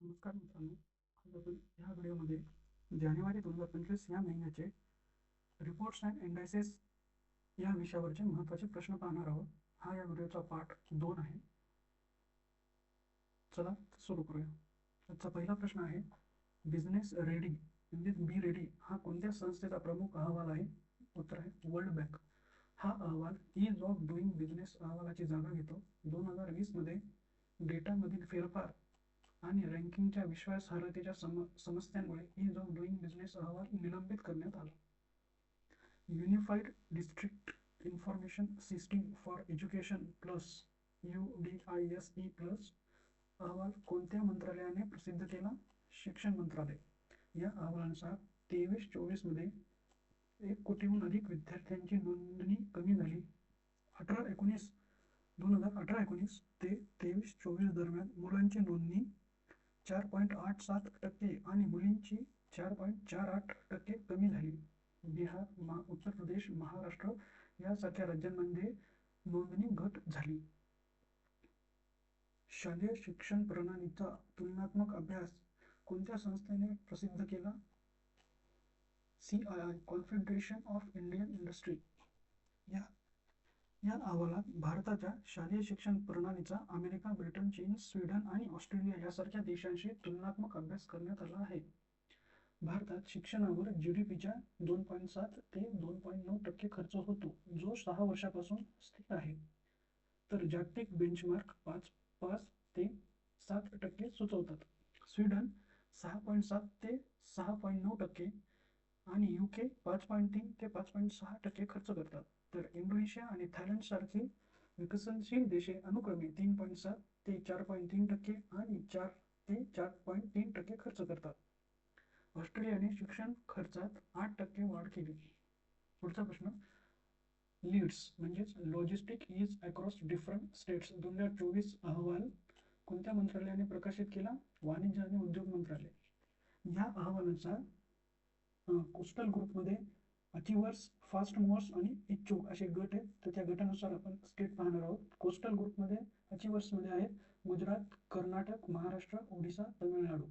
नमस्कार मित्रांनो, आज आपण ह्या व्हिडिओमध्ये जानेवारी 2025 या महिन्याचे रिपोर्ट्स अँड इंडायसेस या विषयावरचे महत्त्वाचे प्रश्न पाहणार आहोत. हा या व्हिडिओचा पार्ट 2 आहे. चला सुरू करूया. आजचा पहिला प्रश्न आहे, बिझनेस रेडी म्हणजे बी रेडी हा कोणत्या संस्थेचा प्रमुख अहवाल आहे? उत्तर आहे वर्ल्ड बँक. हा अहवाल ईज ऑफ डुईंग बिझनेस अहवालाची जागा घेतो. 2020 मध्ये डेटामधील फेरफार आणि रँकिंगच्या विश्वासार्हतेच्या समस्यांमुळे ईज ऑफ डुईंग बिझनेस अहवाल निलंबित करण्यात आला. Unified district information system for education plus UDISE plus अहवाल कोणत्या मंत्रालयाने प्रसिद्ध केला? शिक्षण मंत्रालय. या अहवालानुसार 23-24 मध्ये 1 कोटीहून अधिक विद्यार्थ्यांची नोंदणी कमी झाली. 2018-19 ते 23-24 दरम्यान मुलांची नोंदणी 4.87% आणि मुलींची 4.48% कमी झाली. बिहार, उत्तर प्रदेश, महाराष्ट्र यासारख्या राज्यांमध्ये नोंदणी घट झाली. शालेय शिक्षण प्रणालीचा तुलनात्मक अभ्यास कोणत्या संस्थेने प्रसिद्ध केला? CII confederation of Indian industry. या अहवालात भारताच्या शालेय शिक्षण प्रणालीचा अमेरिका, ब्रिटन, चीन, स्वीडन आणि ऑस्ट्रेलिया यासारख्या देशांशी तुलनात्मक अभ्यास करण्यात आला आहे. भारतात शिक्षणावर GDPच्या 2.7 ते 2.9% खर्च होतो, जो 6 वर्षापासून स्थिर आहे. तर जागतिक बेंचमार्क 5 ते 7% सुचवतात. स्वीडन 6.7 ते 6.9% आणि UK 5.3 ते 5.6% खर्च करतात. तर इंडोनेशिया आणि थायलंड सारखी विकसनशील देशे अनुक्रमे 3.7 ते 4.3% आणि 4 ते 4.3% खर्च करतात. ऑस्ट्रेलियाने शिक्षण खर्चात 8% वाढ केली. पुढचा प्रश्न, लीड्स म्हणजेच logistic is across different states 2024 अहवाल कोणत्या मंत्रालयाने प्रकाशित केला? वाणिज्य आणि उद्योग मंत्रालय. या अहवालानुसार कोस्टल ग्रुपमध्ये अचिव्हर्स, फास्ट मूव्हर्स आणि इच्छुक असे गट आहेत. तर त्या गटानुसार आपण स्टेट पाहणार आहोत. कोस्टल ग्रुपमध्ये अचिव्हर्समध्ये आहेत गुजरात, कर्नाटक, महाराष्ट्र, ओडिसा, तमिळनाडू.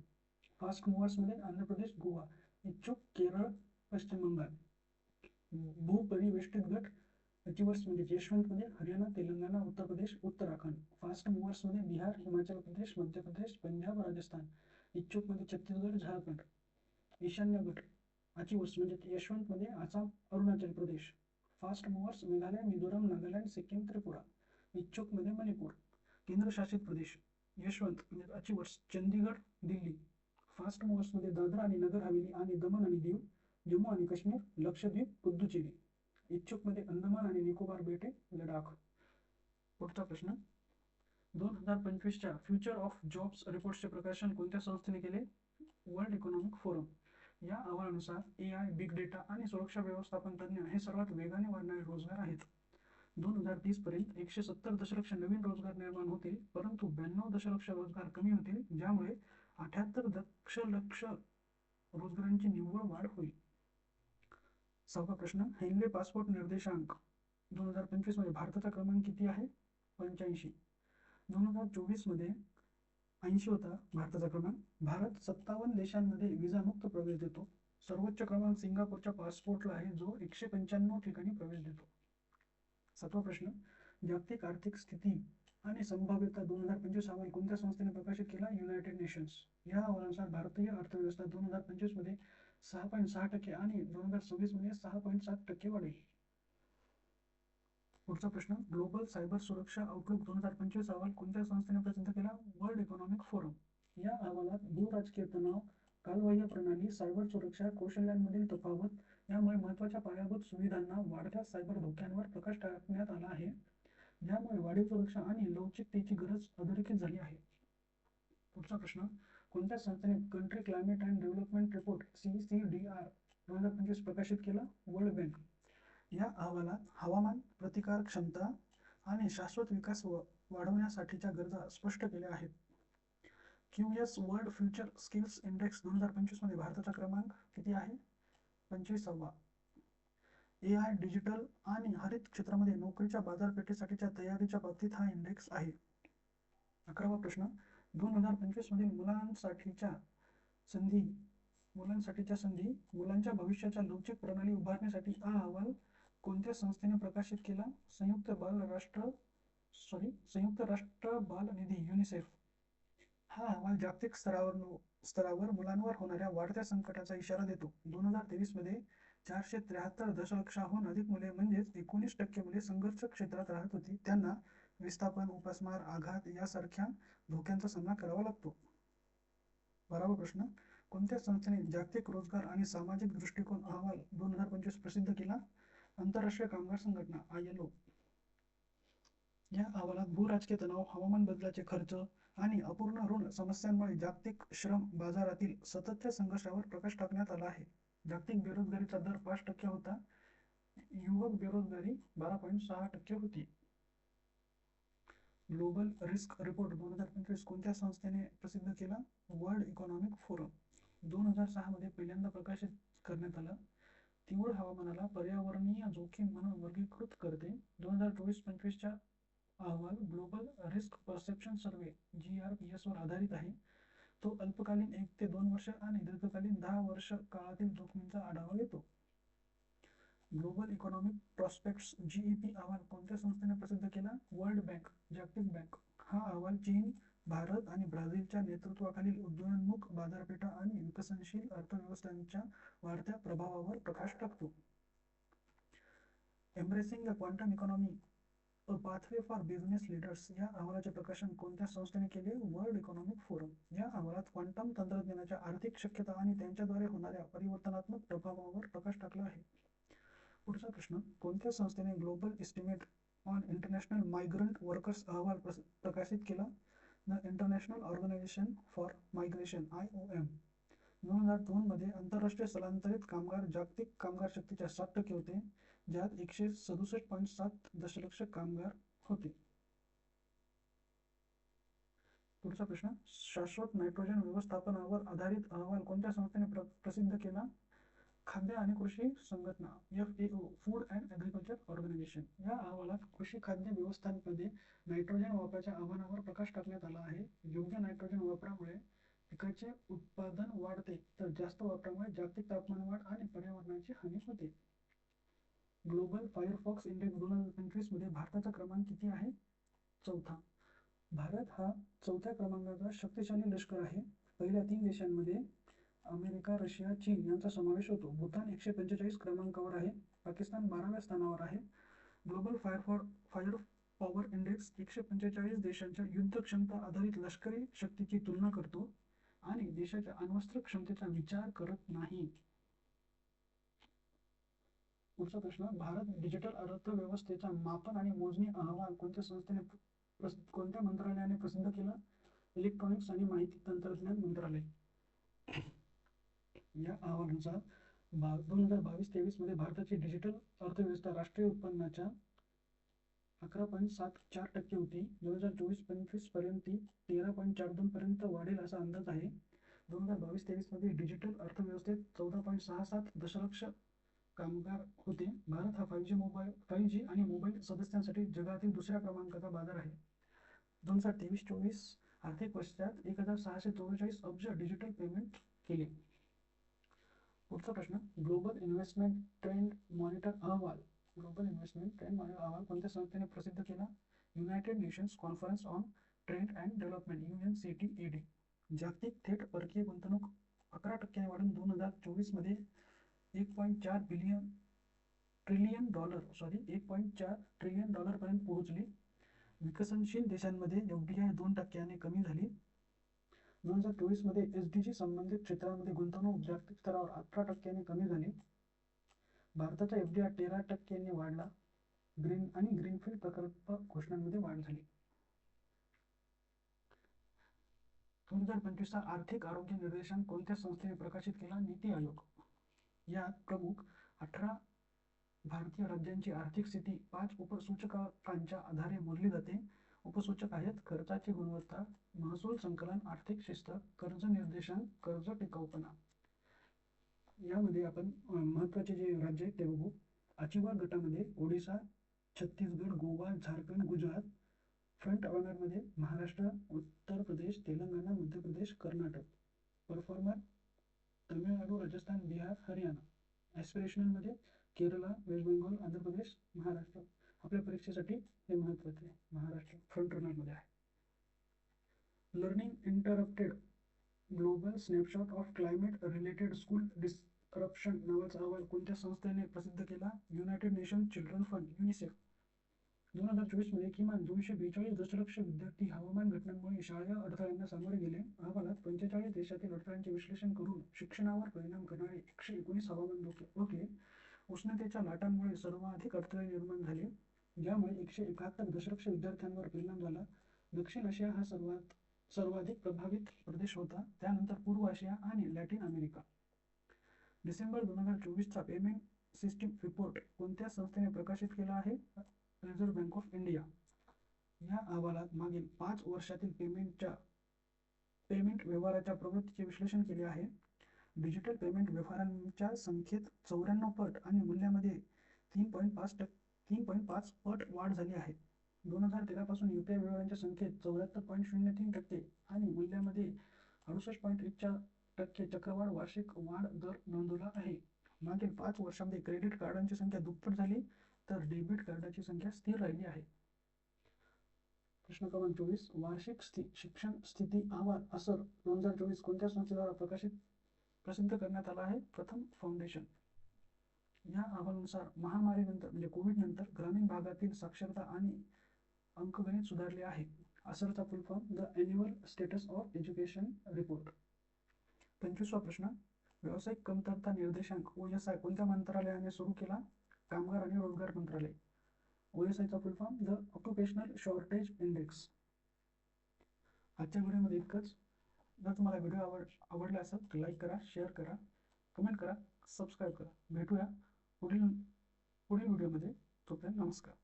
फास्ट मूव्हर्समध्ये आंध्र प्रदेश, गोवा. इच्छुक केरळ, पश्चिम बंगाल. भूपरिवेष्टित गट अचिव्हर्समध्ये यशवंतमध्ये हरियाणा, तेलंगणा, उत्तर प्रदेश, उत्तराखंड. फास्ट मूव्हर्समध्ये बिहार, हिमाचल प्रदेश, मध्य प्रदेश, पंजाब, राजस्थान. इच्छुकमध्ये छत्तीसगड, झारखंड. ईशान्य गट अचिव्हर्स म्हणजे यशवंतमध्ये आसाम, अरुणाचल प्रदेश. Fast movers Meghalaya, Mizoram, Nagaland, Sikkim, Tripura. इच्छुकमध्ये मणिपूर. केंद्रशासित प्रदेश यशवंत म्हणजे अचिव्हर्स चंदीगड, दिल्ली. फास्ट मूव्हर्समध्ये दादरा आणि नगर हवेली आणि दमन आणि दीव, जम्मू आणि काश्मीर, लक्षद्वीप, पुद्दुचेरी. इच्छुकमध्ये अंदमान आणि निकोबार बेटे, लडाख. पुढचा प्रश्न, 2025च्या फ्युचर ऑफ जॉब्स रिपोर्टचे प्रकाशन कोणत्या संस्थेने केले? World Economic Forum. या अहवालानुसार AI, बिग डेटा आणि सुरक्षा व्यवस्थापन तज्ञ हे सर्वात वेगाने वाढणारे रोजगार आहेत. 2030 पर्यंत 170 दशलक्ष नवीन रोजगार निर्माण होतील, परंतु 92 दशलक्ष रोजगार कमी होतील, ज्यामुळे 78 दशलक्ष रोजगारांची निव्वळ वाढ होईल. 6वा प्रश्न, हेनले पासपोर्ट निर्देशांक 2025 मध्ये भारताचा क्रमांक किती आहे? 85. 2024 मध्ये 80 होता भारताचा क्रमांक. भारत 57 देशांमध्ये विजामुक्त प्रवेश देतो. सर्वोच्च क्रमांक सिंगापूरच्या पासपोर्टला आहे, जो 195 ठिकाणी प्रवेश देतो. 7वा प्रश्न, जागतिक आर्थिक स्थिती आणि संभाव्यता 2025 अहवाल कोणत्या संस्थेने प्रकाशित केला? United nations. या अहवालानुसार भारतीय अर्थव्यवस्था 2025 मध्ये 6.6% आणि 2026 मध्ये 6.7% वाढेल. पुढचा प्रश्न, ग्लोबल सायबर सुरक्षा आउटलुक 2025 अहवाल कोणत्या संस्थेने प्रसिद्ध केला? World Economic Forum. या अहवालात भूराजकीय तणाव, कालबाह्य प्रणाली, सायबर सुरक्षा कौशल्यांमधील तफावत यामुळे महत्त्वाच्या पायाभूत सुविधांना वाढत्या सायबर धोक्यांवर प्रकाश टाकण्यात आला आहे, ज्यामुळे वाढीव सुरक्षा आणि लवचिकतेची गरज अधोरेखित झाली आहे. पुढचा प्रश्न, कोणत्या संस्थेने country climate and development report CCDR 2025 प्रकाशित केला? World bank. या अहवालात हवामान प्रतिकार क्षमता आणि शाश्वत विकास वाढवण्यासाठीच्या गरजा स्पष्ट केल्या आहेत. QS world future skills index 2025 मध्ये भारताचा क्रमांक किती आहे? 25वा. AI, डिजिटल आणि हरित क्षेत्रामध्ये नोकरीच्या बाजारपेठेसाठीच्या तयारीच्या बाबतीत हा इंडेक्स आहे. 11वा प्रश्न, 2025 मधील मुलांसाठीच्या संधी मुलांच्या भविष्याच्या लवचिक प्रणाली उभारण्यासाठी हा अहवाल कोणत्या संस्थेने प्रकाशित केला? संयुक्त राष्ट्र बाल निधी युनिसेफ. हा अहवाल जागतिक स्तरावर मुलांवर होणाऱ्या वाढत्या संकटाचा इशारा देतो. 2023 मध्ये 473 दशलक्षाहून अधिक मुले म्हणजेच 19% मुले संघर्ष क्षेत्रात राहत होती. त्यांना विस्थापन, उपासमार, आघात यासारख्या धोक्यांचा सामना करावा लागतो. 12वा प्रश्न, कोणत्या संस्थेने जागतिक रोजगार आणि सामाजिक दृष्टिकोन अहवाल 2025 प्रसिद्ध केला? आंतरराष्ट्रीय कामगार संघटना ILO. या अहवालात भूराजकीय तणाव, हवामान बदलाचे खर्च आणि अपूर्ण ऋण समस्यांमुळे जागतिक श्रम बाजारातील सततच्या संघर्षावर प्रकाश टाकण्यात आला आहे. जागतिक बेरोजगारीचा दर 5% होता. युवक बेरोजगारी 12.6% होती. ग्लोबल रिस्क रिपोर्ट 2025 कोणत्या संस्थेने प्रसिद्ध केला? World Economic forum. 2006 मध्ये पहिल्यांदा प्रकाशित करण्यात आला. तीव्र हवामानाला पर्यावरणीय जोखीम म्हणून वर्गीकृत करते. 2024-25 च्या अहवाल ग्लोबल रिस्क परसेप्शन सर्वे GRPS वर आधारित आहे. तो अल्पकालीन 1 ते 2 वर्ष आणि दीर्घकालीन 10 वर्ष काळातील जोखमींचा आढावा घेतो. ग्लोबल इकॉनॉमिक प्रॉस्पेक्ट्स GEP अहवाल कोणत्या संस्थेने प्रसिद्ध केला? वर्ल्ड बँक, जागतिक बँक. हा अहवाल चीन, भारत आणि ब्राझीलच्या नेतृत्वाखालील उदयोन्मुख बाजारपेठा आणि विकसनशील अर्थव्यवस्थांच्या वाढत्या प्रभावावर प्रकाश टाकतो. Embracing the quantum economy, a pathway for business leaders या अहवालाचे प्रकाशन कोणत्या संस्थेने केले? World Economic Forum. या अहवालात क्वांटम तंत्रज्ञानाच्या आर्थिक शक्यता आणि त्यांच्याद्वारे होणाऱ्या परिवर्तनात्मक प्रभावावर प्रकाश टाकला आहे. पुढचा प्रश्न, कोणत्या संस्थेने global estimate on international migrant workers अहवाल प्रकाशित केला? The international organisation for migration IOM. 2002 मध्ये आंतरराष्ट्रीय स्थलांतरित कामगार जागतिक कामगार शक्तीच्या 7% होते, ज्यात 167.7 दशलक्ष कामगार होते. पुढचा प्रश्न, शाश्वत नायट्रोजन व्यवस्थापनावर आधारित अहवाल कोणत्या संस्थेने प्रसिद्ध केला? खाद्य आणि कृषी संघटना FAO, food and agriculture organisation. या अहवालात कृषी खाद्य व्यवस्थापनामध्ये नायट्रोजन वापराच्या आव्हानावर प्रकाश टाकण्यात आला आहे. योग्य नायट्रोजन वापरामुळे पिकाचे उत्पादन वाढते, तर जास्त वापरामुळे जागतिक तापमानवाढ आणि पर्यावरणाची हानी होते. ग्लोबल फायरफॉक्स इंडेक्स 2025 मध्ये भारताचा क्रमांक किती आहे? 4था. भारत हा 4थ्या क्रमांकाचा शक्तिशाली लष्कर आहे. पहिल्या 3 देशांमध्ये अमेरिका, रशिया, चीन यांचा समावेश होतो. भूतान 145 क्रमांकावर आहे. पाकिस्तान 12व्या स्थानावर आहे. ग्लोबल फायर पॉवर इंडेक्स 145 देशांच्या युद्ध क्षमता आधारित लष्करी शक्तीची तुलना करतो आणि देशाच्या अण्वस्त्र क्षमतेचा विचार करत नाही. पुढचा प्रश्न, भारत डिजिटल अर्थव्यवस्थेचा मापन आणि मोजणी अहवाल कोणत्या मंत्रालयाने प्रसिद्ध केला? इलेक्ट्रॉनिक्स आणि माहिती तंत्रज्ञान मंत्रालय. या अहवालानुसार 2022-23 मध्ये भारताची डिजिटल अर्थव्यवस्था राष्ट्रीय उत्पन्नाच्या 11.74% होती. 2024-25 पर्यंत ती 13.42 पर्यंत वाढेल असा अंदाज आहे. 2022-23 मध्ये डिजिटल अर्थव्यवस्थेत 14.67 दशलक्ष कामगार होते. भारत हा 5G आणि मोबाईल सदस्यांसाठी जगातील दुसऱ्या क्रमांकाचा बाजार आहे. 2023-24 आर्थिक वर्षात 1644 अब्ज डिजिटल पेमेंट केले. पुढचा प्रश्न, ग्लोबल इन्व्हेस्टमेंट ट्रेंड मॉनिटर अहवाल कोणत्या संस्थेने प्रसिद्ध केला? United nations conference on trade and development UNCTAD. जागतिक थेट परकीय गुंतवणूक 11% वाढून 2024 मध्ये 1.4 ट्रिलियन डॉलर पर्यंत पोहोचली. विकसनशील देशांमध्ये FDI 2% कमी झाली. 2024 मध्ये SDG संबंधित क्षेत्रांमध्ये गुंतवणूक जागतिक स्तरावर 18% कमी झाली. भारताचा FDI 13% वाढला. ग्रीनफील्ड प्रकल्प घोषणांमध्ये वाढ झाली. 2025 चा आर्थिक आरोग्य निर्देशांक कोणत्या संस्थेने प्रकाशित केला? नीती आयोग. यात प्रमुख 18 भारतीय राज्यांची आर्थिक स्थिती 5 उपसूचकांच्या आधारे मोजली जाते. उपसूचक आहेत: खर्चाची गुणवत्ता, महसूल संकलन, आर्थिक शिस्त, कर्ज निर्देशांक, कर्ज टिकाऊपणा. यामध्ये आपण महत्त्वाचे जे राज्य आहेत ते बघू. अचिवा गटामध्ये ओडिशा, छत्तीसगड, गोवा, झारखंड, गुजरात. फ्रंट रनरमध्ये महाराष्ट्र, उत्तर प्रदेश, तेलंगणा, प्रदेश, कर्नाटक. परफॉर्मर तमिळनाडू, राजस्थान, बिहार, हरियाणा. ॲस्पिरेशनलमध्ये केरला, वेस्ट बेंगॉल, आंध्र प्रदेश, महाराष्ट्र. आपल्या परीक्षेसाठी हे महत्त्वाचे आहे. महाराष्ट्र फ्रंट रनरमध्ये आहे. Learning interrupted global snapshot of climate related school disruption नावाचा अहवाल कोणत्या संस्थेने प्रसिद्ध केला? United Nation Children Fund, UNICEF. 2024 मध्ये किमान 242 दशलक्ष विद्यार्थी हवामान घटनांमुळे शाळेय अडथळ्यांना सामोरे गेले. अहवालात 45 देशातील अडथळ्यांचे विश्लेषण करून शिक्षणावर परिणाम करणारे 119 हवामान धोके ओळखले. उष्णतेच्या लाटांमुळे सर्वाधिक अडथळे निर्माण झाले, ज्यामुळे 171 दशलक्ष विद्यार्थ्यांवर परिणाम झाला. दक्षिण आशिया हा सर्वाधिक प्रभावित प्रदेश होता, त्यानंतर पूर्व आशिया आणि लॅटिन अमेरिका. डिसेंबर 2024 चा पेमेंट सिस्टीम रिपोर्ट कोणत्या संस्थेने प्रकाशित केला आहे? Reserve bank of India. या अहवालात मागील 5 वर्षातील पेमेंट व्यवहाराच्या प्रवृत्तीचे विश्लेषण केले आहे. डिजिटल पेमेंट व्यवहारांच्या संख्येत 94 पट आणि मूल्यामध्ये 3.5 पट वाढ झाली आहे. 2013 पासून UPI व्यवहारांच्या संख्येत 74.03% आणि मूल्यामध्ये 68.1% चक्रवाढ वार्षिक वाढ दर नोंदवला आहे. मागील 5 वर्षांमध्ये क्रेडिट कार्डांची संख्या दुप्पट झाली, तर डेबिट कार्डाची संख्या स्थिर राहिली आहे. प्रश्न क्रमांक 24. वार्षिक शिक्षण स्थिती अहवाल असर 2024 कोणत्या संस्थेद्वारा प्रसिद्ध करण्यात आला आहे? प्रथम फाउंडेशन. या अहवालानुसार महामारीनंतर म्हणजे कोविड नंतर ग्रामीण भागातील साक्षरता आणि अंकगणित सुधारले आहे. असरचा full form the annual status of education report. 25वा प्रश्न. व्यावसायिक कमतरता निर्देशांक OSI कोणत्या मंत्रालयाने सुरू केला? कामगार आणि रोजगार मंत्रालय. OSI चा फुल form the occupational shortage index. आजच्या व्हिडिओमध्ये इतकंच. जर तुम्हाला व्हिडिओ आवडला असेल तर लाईक करा, शेअर करा, कमेंट करा, सबस्क्राईब करा. भेटूया पुढील व्हिडिओमध्ये. तोपर्यंत नमस्कार.